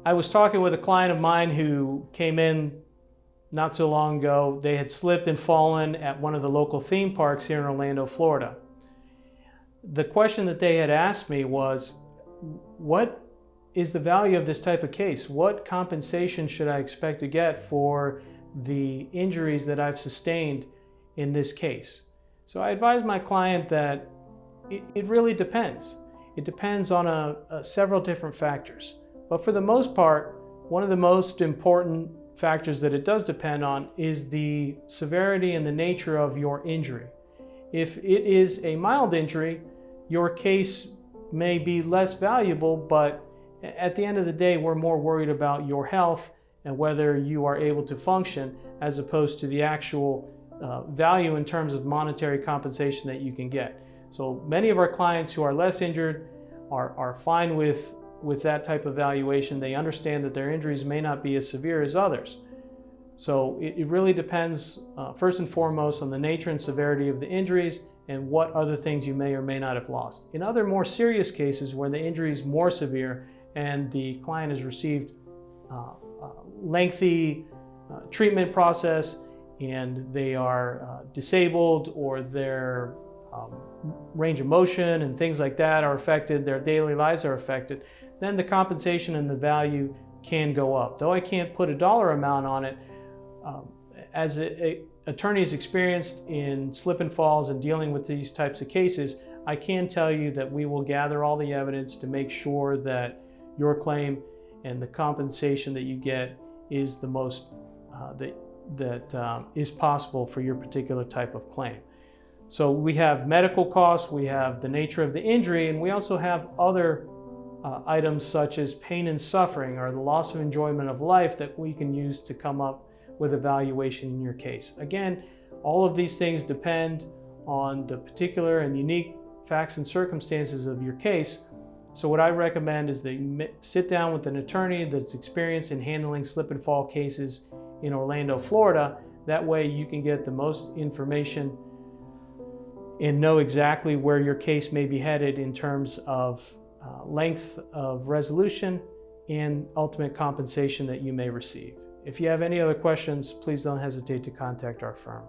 I was talking with a client of mine who came in not so long ago. They had slipped and fallen at one of the local theme parks here in Orlando, Florida. The question that they had asked me was, what is the value of this type of case? What compensation should I expect to get for the injuries that I've sustained in this case? So I advised my client that it really depends. It depends on several different factors. But for the most part, one of the most important factors that it does depend on is the severity and the nature of your injury. If it is a mild injury, your case may be less valuable, but at the end of the day, we're more worried about your health and whether you are able to function as opposed to the actual value in terms of monetary compensation that you can get. So many of our clients who are less injured are fine with that type of valuation. They understand that their injuries may not be as severe as others. So it really depends, first and foremost, on the nature and severity of the injuries and what other things you may or may not have lost. In other more serious cases where the injury is more severe and the client has received a lengthy treatment process and they are disabled, or their range of motion and things like that are affected, their daily lives are affected, then the compensation and the value can go up. Though I can't put a dollar amount on it, as attorneys experienced in slip and falls and dealing with these types of cases, I can tell you that we will gather all the evidence to make sure that your claim and the compensation that you get is the most that is possible for your particular type of claim. So we have medical costs, we have the nature of the injury, and we also have other items such as pain and suffering or the loss of enjoyment of life that we can use to come up with a valuation in your case. Again, all of these things depend on the particular and unique facts and circumstances of your case. So what I recommend is that you sit down with an attorney that's experienced in handling slip and fall cases in Orlando, Florida. That way you can get the most information and know exactly where your case may be headed in terms of length of resolution and ultimate compensation that you may receive. If you have any other questions, please don't hesitate to contact our firm.